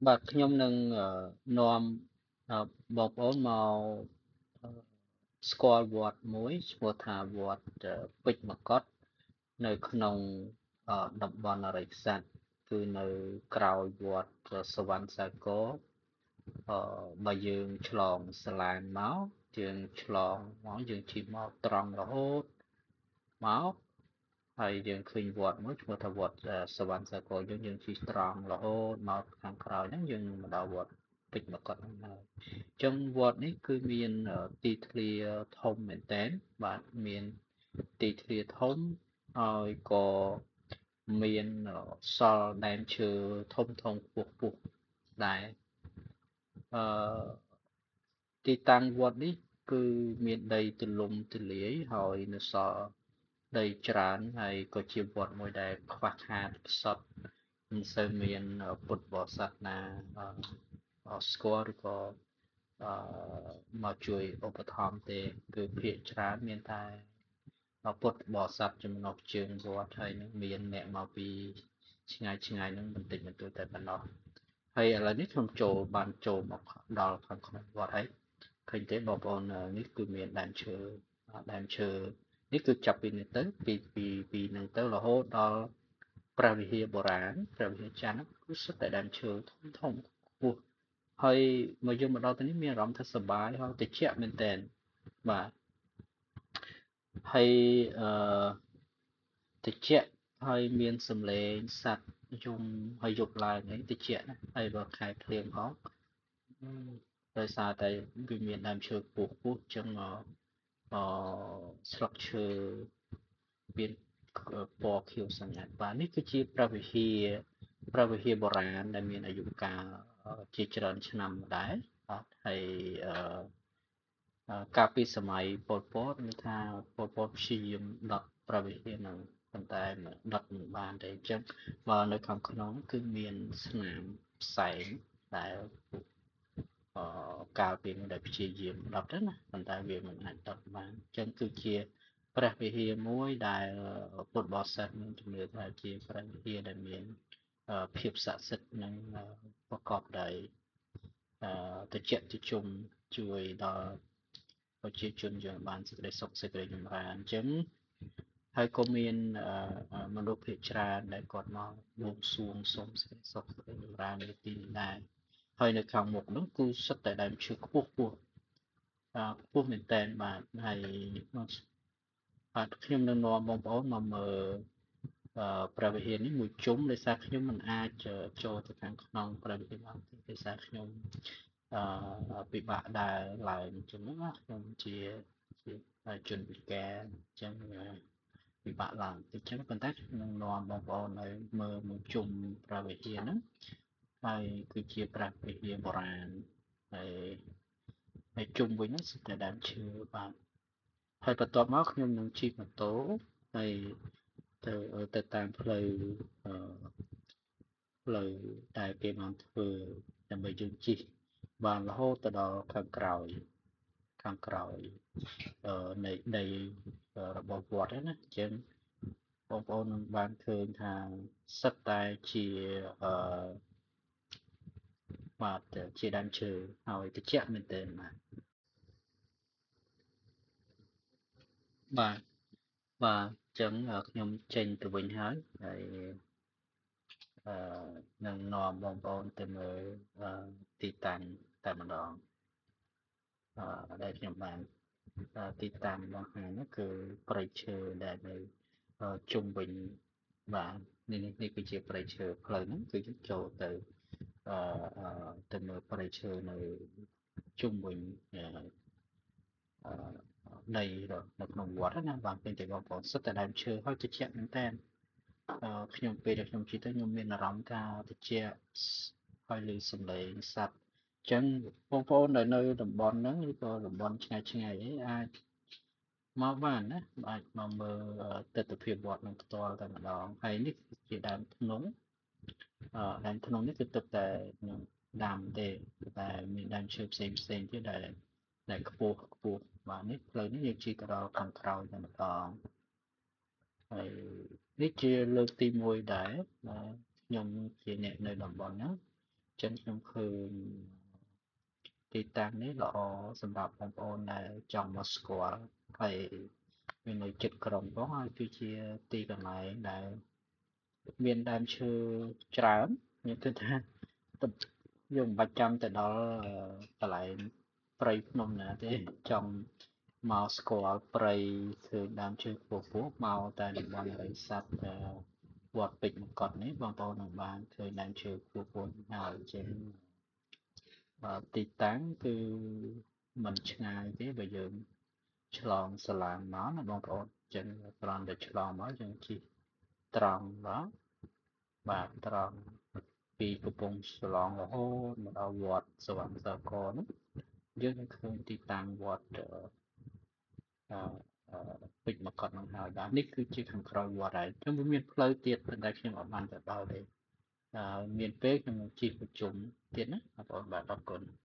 បាទខ្ញុំនឹងនាំបងប្អូនមកស្គាល់វត្តមួយឈ្មោះថាវត្តពេជ្រមកុដនៅក្នុងតំបន់អរិយស័ក្តិគឺនៅក្រោយវត្តសុវណ្ណសាគរបើយើងឆ្លងសាឡានមកយើងឆ្លងមកយើងជិះមកត្រង់រហូតមកហើយយើងឃើញវត្តមួយឈ្មោះថាវត្តសុវណ្ណសាគរយើងជិះត្រង់រហូតមកខាងក្រោយហ្នឹងយើងមកដល់វត្តពេជ្រមកុដហ្នឹងហើយអញ្ចឹងវត្តនេះគឺមានទីធ្លាធំមែនតើបាទមានទីធ្លាធំហើយក៏មានសល់ដែនឈើធំធំខ្ពស់ខ្ពស់ដែរអឺទីតាំងវត្តនេះគឺមានដីទូលំទូលាយហើយនៅសល់ដីច្រើនហើយក៏ជាវត្តមួយដែលខ្វះខាតខ្សត់មិនសូវមានពុទ្ធបរិស័ទណាស្គាល់ឬក៏អមកជួយឧបត្ថម្ភទេគឺភាគច្រើនមានតែពុទ្ធបរិស័ទចំណុះជើងវត្តហើយនឹងមានអ្នកមកពីឆ្ងាយឆ្ងាយនឹងបន្តិចបន្តួចតែប៉ុណ្ណោះហើយឥឡូវនេះខ្ញុំចូលមកដល់ខាងក្នុងវត្តហើយឃើញទេបងប្អូននេះគឺមានដើមឈើនេះគឺចាប់ពីនេះទៅពីនឹងទៅរហូតដល់ព្រះវិហារបុរាណព្រះវិហារចាស់គឺសុទ្ធតែដើមឈើធំខ្ពស់ហើយមកយើងមកដល់ទីនេះមានអារម្មណ៍ថាសប្បាយហើយត្រជាក់មែនតើបាទហើយត្រជាក់ហើយមានសំឡេងសត្វយំហើយយប់ឡើងអីត្រជាក់ណាហើយបើខែភ្លៀងផងដោយសារតែវាមានដើមឈើខ្ពស់ខ្ពស់ចឹងអស្លឹកឈើមានពណ៌ខៀវស្រងាត់បាទនេះគឺជាព្រះវិហារបុរាណដែលមានអាយុកាលជាច្រើនឆ្នាំដែរបាទហើយកាលពីសម័យប៉ុលពតមានថាប៉ុលពតព្យាយាមដុតព្រះវិហារនឹងប៉ុន្តែមិនដុតមិនបានទេអញ្ចឹងបើនៅខាងក្នុងគឺមានស្នាមផ្សែងដែលកាលពីនោះដែលព្យាយាមដុតណាប៉ុន្តែវាមិនអាចដុតបានអញ្ចឹងគឺជាព្រះវិហារមួយដែលពុទ្ធបរិស័ទមានជំនឿថាជាព្រះវិហារដែលមានភាពស័ក្តិសិទ្ធិនិងប្រកបដោយត្រជាក់ត្រជុំជួយដល់ប្រជាជនយើងបានសេចក្តីសុខសេចក្តីចម្រើនអញ្ចឹងហើយក៏មានមនុស្សភាគច្រើនដែលគាត់មកបួងសួងសូមសេចក្តីសុខសេចក្តីចម្រើននៅទីនេះដែរហើយនៅខាងមុខនោះគឺសុទ្ធតែដើមឈើខ្ពស់ខ្ពស់ខ្ពស់មែនតើបាទហើយបាទខ្ញុំនឹងនាំបងប្អូនមកមើលព្រះវិហារនេះមួយជុំដោយសារខ្ញុំមិនអាចចូលទៅខាងក្នុងព្រះវិហារបានទេដោយសារខ្ញុំពិបាកដើរឡើងអញ្ចឹងណាខ្ញុំជាជនពិការអញ្ចឹងពិបាកឡើងតិចអញ្ចឹងប៉ុន្តែខ្ញុំនឹងនាំបងប្អូនឲ្យមើលមួយជុំព្រះវិហារហ្នឹងហើយគឺជាព្រះវិហារបុរាណហើយជុំវិញហ្នឹងសុទ្ធតែដើមឈើបាទហើយបន្ទាប់មកខ្ញុំនឹងជិះម៉ូតូហើយទៅតាមផ្លូវអឺផ្លូវដែលគេបានធ្វើដើម្បីយើងជិះបានរហូតទៅដល់ខាងក្រោយនៃដីរបស់វត្តហ្នឹងណាអញ្ចឹងបងប្អូននឹងបានឃើញថាសិតតែជាអឺបាទជាដើមឈើហើយត្រជាក់មែនទែនបាទបាទអញ្ចឹងខ្ញុំចេញទៅវិញហើយអឺនឹងនាំបងប្អូនទៅមើលទីតាំងតែម្ដងដែលខ្ញុំបានទីតាំងបង្ហាញនោះគឺព្រៃឈើដែលនៅជុំវិញបាទនេះគឺជាព្រៃឈើផ្លូវហ្នឹងគឺយើងចូលទៅមើលព្រៃឈើនៅជុំវិញអដីនៅក្នុងវត្តណាបាទពេលតែបងប្អូនសុទ្ធតែដើមឈើហើយត្រជាក់មែនតើខ្ញុំពេលដែលខ្ញុំជិះទៅខ្ញុំមានអារម្មណ៍ថាត្រជាក់ហើយឮសំឡេងសត្វអញ្ចឹងបងប្អូនដែលនៅតំបន់ហ្នឹងឬក៏តំបន់ឆ្ងាយឆ្ងាយអីអាចមកបានណាអាចមកមើលទិដ្ឋភាពវត្តនឹងផ្ទាល់តែម្ដងហើយនេះជាដើមធ្នង់នេះគឺទឹកតែខ្ញុំដាំទេតែមានដើមឈើផ្សេងទៀតដែលខ្ពស់ខ្ពស់បាទនេះផ្លូវនេះយើងជិះទៅដល់ខាងក្រោយតែម្ដងហើយនេះជាលើកទី1ដែរដែលខ្ញុំជាអ្នកនៅតំបន់ហ្នឹង ចឹងខ្ញុំឃើញទីតាំងនេះល្អសម្រាប់បងប្អូនដែលចង់មកស្គាល់ហើយវានៅជិតក្រុងផងហើយគឺជាទីកន្លែងដែលមានដើមឈើច្រើនខ្ញុំគិតថាយើងមិនបាច់ចាំទៅដល់កន្លែងព្រៃភ្នំណាទេចង់មកស្គាល់ព្រៃឃើញដើមឈើខ្ពស់ៗមកតែតំបន់ព្រៃសត្វវត្តពេជ្រមកុដនេះបងប្អូននឹងបានឃើញដើមឈើខ្ពស់ៗហើយចេះទីតាំងគឺមិនឆ្ងាយទេបើយើងឆ្លងសាឡាងមកណាបងប្អូនចឹងគ្រាន់តែឆ្លងមកយើងជិះត្រង់មកបាទត្រង់ពីកំពង់ឆ្លងរហូតមកដល់វត្តសវណ្ណសកលនោះយើងនឹងឃើញទីតាំងវត្តពេជ្រមកុដនឹងហើយបាទនេះគឺជាខាងក្រោយវត្តហើយខ្ញុំមានផ្លូវទៀតតែខ្ញុំអត់បានទៅដល់ទេមានពេលខ្ញុំជិះប្រជុំទៀតណាបងប្អូនបាទអរគុណ